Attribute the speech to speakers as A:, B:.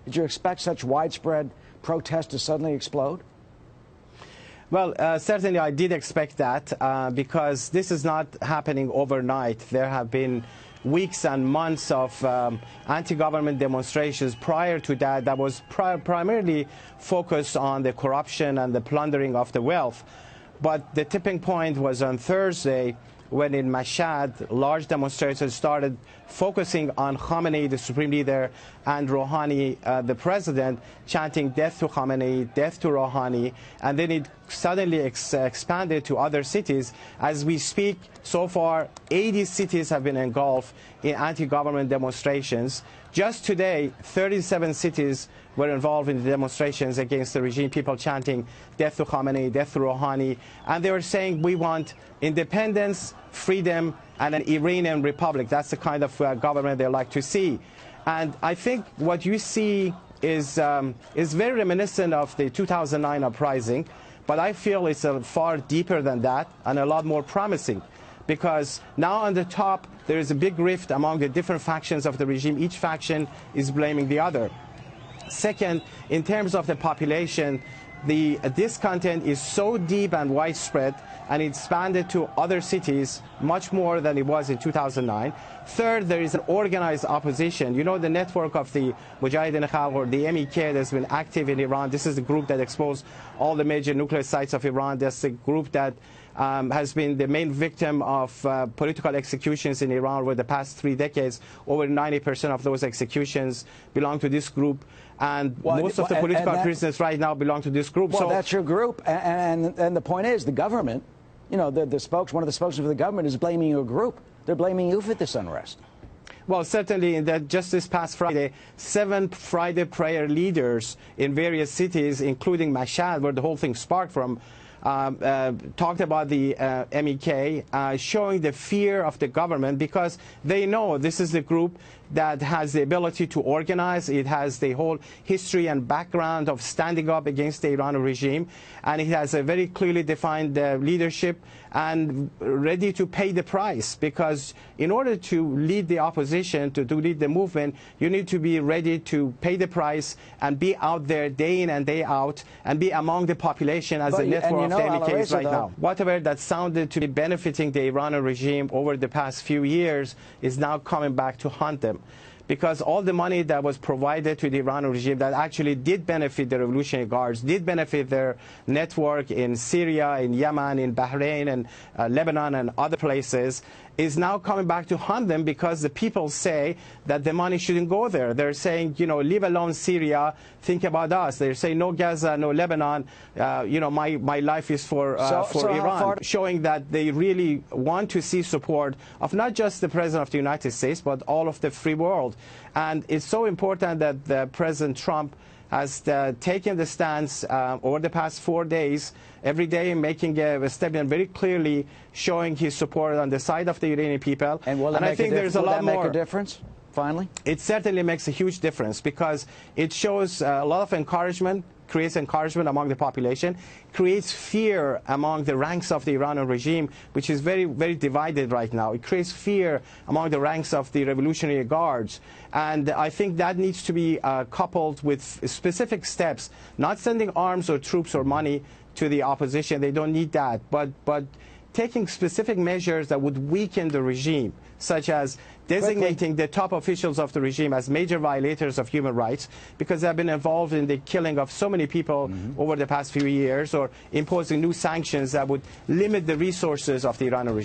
A: Did you expect such widespread protest to suddenly explode?
B: Well, certainly I did expect that because this is not happening overnight. There have been weeks and months of anti-government demonstrations prior to that that was primarily focused on the corruption and the plundering of the wealth. But the tipping point was on Thursday when in Mashhad, large demonstrations started focusing on Khamenei, the supreme leader, and Rouhani, the president, chanting death to Khamenei, death to Rouhani, and then it suddenly expanded to other cities. As we speak, so far, 80 cities have been engulfed in anti-government demonstrations. Just today, 37 cities were involved in the demonstrations against the regime, people chanting death to Khamenei, death to Rouhani, and they were saying we want independence, freedom, and an Iranian republic. That's the kind of government they like to see. And I think what you see is very reminiscent of the 2009 uprising, but I feel it's far deeper than that and a lot more promising. Because now on the top, there is a big rift among the different factions of the regime. Each faction is blaming the other. Second, in terms of the population, the discontent is so deep and widespread, and it expanded to other cities much more than it was in 2009. Third, there is an organized opposition. You know, the network of the Mujahideen Khalq, or the MEK, that's been active in Iran. This is the group that exposed all the major nuclear sites of Iran. That's the group that has been the main victim of political executions in Iran over the past 3 decades. Over 90% of those executions belong to this group, and most of the political prisoners right now belong to this group.
A: Well,
B: so
A: that's your group, and the point is, the government, you know, one of the spokesmen for the government is blaming your group. They're blaming you for this unrest.
B: Well, certainly, just this past Friday, 7 Friday prayer leaders in various cities, including Mashhad, where the whole thing sparked from, talked about the MEK, showing the fear of the government, because they know this is the group that has the ability to organize. It has the whole history and background of standing up against the Iranian regime, and it has a very clearly defined leadership and ready to pay the price, because in order to lead the opposition, to lead the movement, you need to be ready to pay the price and be out there day in and day out and be among the population as the network of the MEK is right now. Whatever that sounded to be benefiting the Iranian regime over the past few years is now coming back to haunt them. Because all the money that was provided to the Iranian regime that actually did benefit the Revolutionary Guards, did benefit their network in Syria, in Yemen, in Bahrain, and Lebanon, and other places, is now coming back to haunt them, because the people say that the money shouldn't go there. They're saying, you know, leave alone Syria, think about us. They're saying no Gaza, no Lebanon, you know, my life is for Iran, showing that they really want to see support of not just the President of the United States, but all of the free world. And it's so important that President Trump has taken the stance over the past 4 days, every day making a statement very clearly showing his support on the side of the Iranian people.
A: And
B: I think there's a lot more.
A: Make a difference, finally?
B: It certainly makes a huge difference, because it shows a lot of encouragement, creates encouragement among the population, creates fear among the ranks of the Iranian regime, which is very, very divided right now. It creates fear among the ranks of the Revolutionary Guards. And I think that needs to be coupled with specific steps, not sending arms or troops or money to the opposition. They don't need that. But taking specific measures that would weaken the regime, such as designating the top officials of the regime as major violators of human rights, because they have been involved in the killing of so many people over the past few years, or imposing new sanctions that would limit the resources of the Iranian regime.